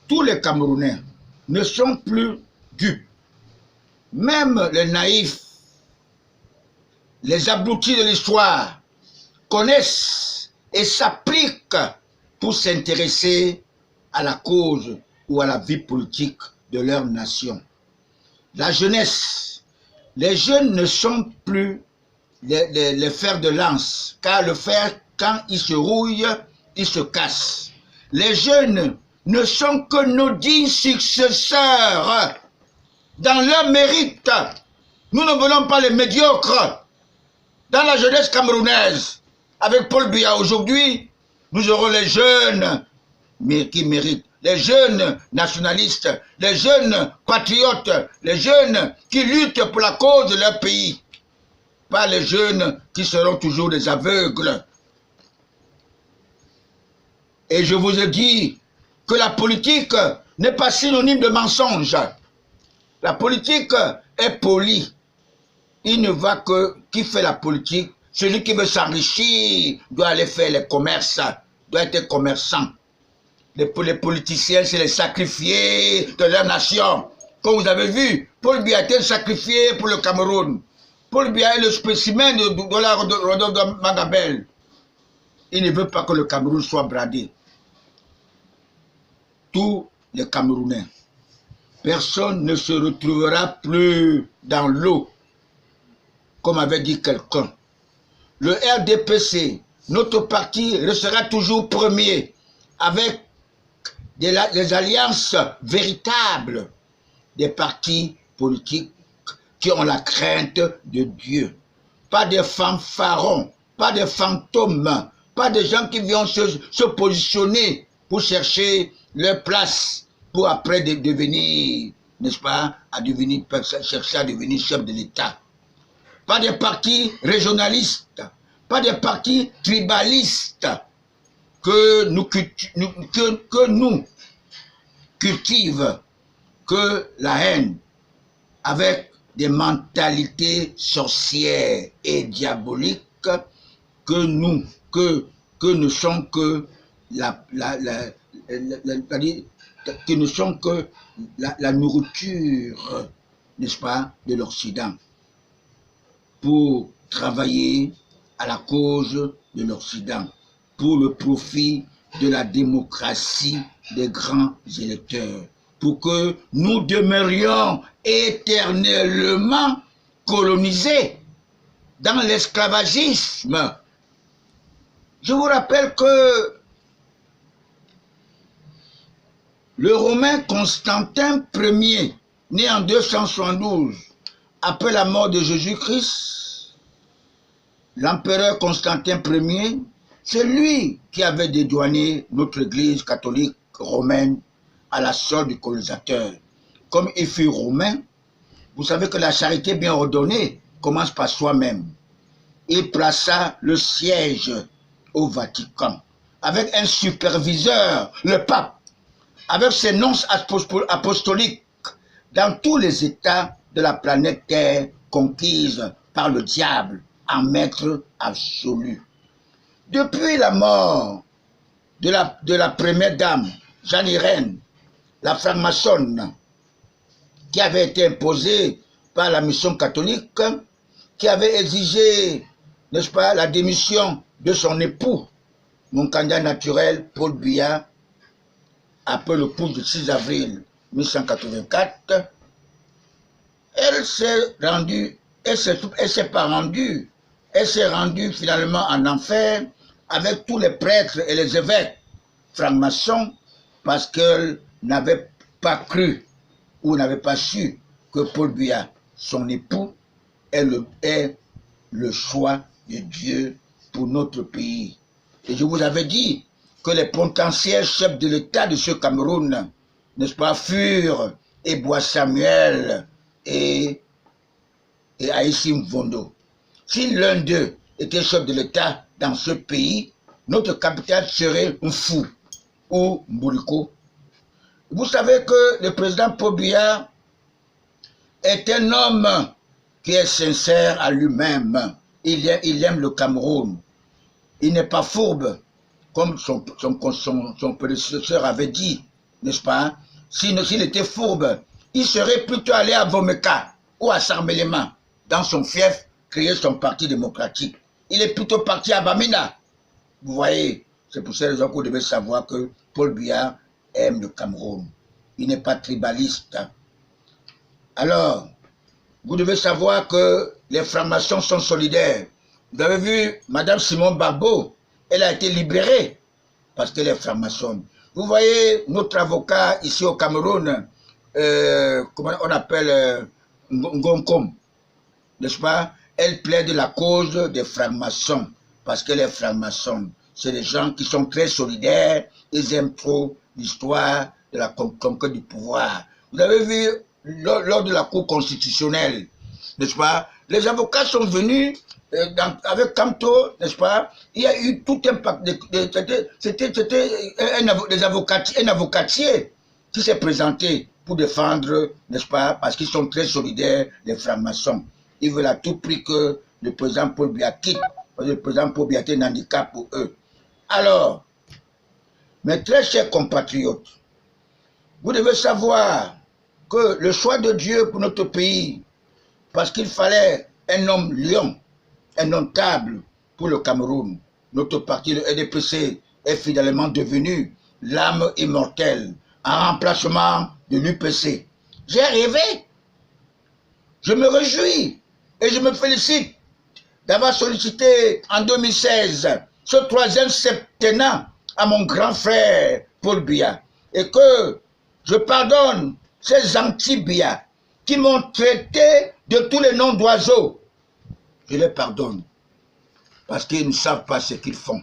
tous les Camerounais ne sont plus dupes. Même les naïfs, les abrutis de l'histoire connaissent et s'appliquent pour s'intéresser à la cause ou à la vie politique de leur nation. La jeunesse, les jeunes ne sont plus les fers de lance, car le fer, quand il se rouille, il se casse. Les jeunes ne sont que nos dignes successeurs dans leur mérite. Nous ne voulons pas les médiocres. Dans la jeunesse camerounaise, avec Paul Biya aujourd'hui, nous aurons les jeunes qui méritent, les jeunes nationalistes, les jeunes patriotes, les jeunes qui luttent pour la cause de leur pays. Pas les jeunes qui seront toujours des aveugles. Et je vous ai dit que la politique n'est pas synonyme de mensonge. La politique est polie. Il ne va que qui fait la politique. Celui qui veut s'enrichir doit aller faire les commerces, doit être commerçant. Les politiciens, c'est les sacrifiés de leur nation. Comme vous avez vu, Paul Biya a été sacrifié pour le Cameroun. Paul Biya est le spécimen de la Rodolphe de Mangabel. Il ne veut pas que le Cameroun soit bradé. Tous les Camerounais, personne ne se retrouvera plus dans l'eau, comme avait dit quelqu'un. Le RDPC, notre parti, restera toujours premier, avec des alliances véritables, des partis politiques qui ont la crainte de Dieu. Pas des fanfarons, pas des fantômes, pas des gens qui viennent se positionner pour chercher leur place, pour après devenir, n'est-ce pas, chercher à devenir chef de l'État. Pas des partis régionalistes, pas des partis tribalistes que nous cultivent que la haine avec des mentalités sorcières et diaboliques que ne sont que la nourriture, n'est-ce pas, de l'Occident, pour travailler à la cause de l'Occident, pour le profit de la démocratie des grands électeurs, pour que nous demeurions éternellement colonisés dans l'esclavagisme. Je vous rappelle que le Romain Constantin Ier, né en 272, après la mort de Jésus-Christ, l'empereur Constantin Ier, c'est lui qui avait dédouané notre église catholique romaine à la solde du colonisateur. Comme il fut romain, vous savez que la charité bien ordonnée commence par soi-même. Il plaça le siège au Vatican avec un superviseur, le pape, avec ses nonces apostoliques dans tous les États de la planète Terre conquise par le diable en maître absolu. Depuis la mort de la première dame, Jeanne Irène, la franc-maçonne, qui avait été imposée par la mission catholique, qui avait exigé, n'est-ce pas, la démission de son époux, mon candidat naturel, Paul Biya, après le coup du 6 avril 1884, elle s'est rendue, elle s'est pas rendue, elle s'est rendue finalement en enfer avec tous les prêtres et les évêques francs-maçons parce qu'elle n'avait pas cru ou n'avait pas su que Paul Biya, son époux, est le choix de Dieu pour notre pays. Et je vous avais dit que les potentiels chefs de l'État de ce Cameroun, n'est-ce pas, furent Ebois Samuel et Aïssim Vondo. Si l'un d'eux était chef de l'État dans ce pays, notre capitale serait Mfou ou Mbouriko. Vous savez que le président Paul Biya est un homme qui est sincère à lui-même. Il aime le Cameroun. Il n'est pas fourbe, comme son prédécesseur avait dit, n'est-ce pas? S'il était fourbe, il serait plutôt allé à Vomeka ou à Sarmelema, dans son fief, créer son parti démocratique. Il est plutôt parti à Bamina. Vous voyez, c'est pour ces raisons que vous devez savoir que Paul Biya aime le Cameroun. Il n'est pas tribaliste. Alors, vous devez savoir que les francs-maçons sont solidaires. Vous avez vu, Madame Simon Barbeau, elle a été libérée parce qu'elle est franc-maçonne. Vous voyez, notre avocat ici au Cameroun, comment on appelle Ngonkom, n'est-ce pas? Elle plaide la cause des francs-maçons parce qu'elle est franc-maçonne. C'est des gens qui sont très solidaires, ils aiment trop l'histoire de la conquête du pouvoir. Vous avez vu, lors de la Cour constitutionnelle, n'est-ce pas? Les avocats sont venus avec Camto, n'est-ce pas? Il y a eu tout un paquet, c'était un avocatier qui s'est présenté pour défendre, n'est-ce pas? Parce qu'ils sont très solidaires, les francs-maçons. Ils veulent à tout prix que le président Paul Biya quitte, parce que le président Paul Biya est un handicap pour eux. Alors, mes très chers compatriotes, vous devez savoir que le choix de Dieu pour notre pays, parce qu'il fallait un homme lion, un notable pour le Cameroun. Notre parti, le RDPC, est fidèlement devenu l'âme immortelle en remplacement de l'UPC. J'ai rêvé. Je me réjouis et je me félicite d'avoir sollicité en 2016 ce troisième septennat à mon grand frère Paul Biya et que je pardonne ces anti-Biya qui m'ont traité de tous les noms d'oiseaux. Je les pardonne parce qu'ils ne savent pas ce qu'ils font.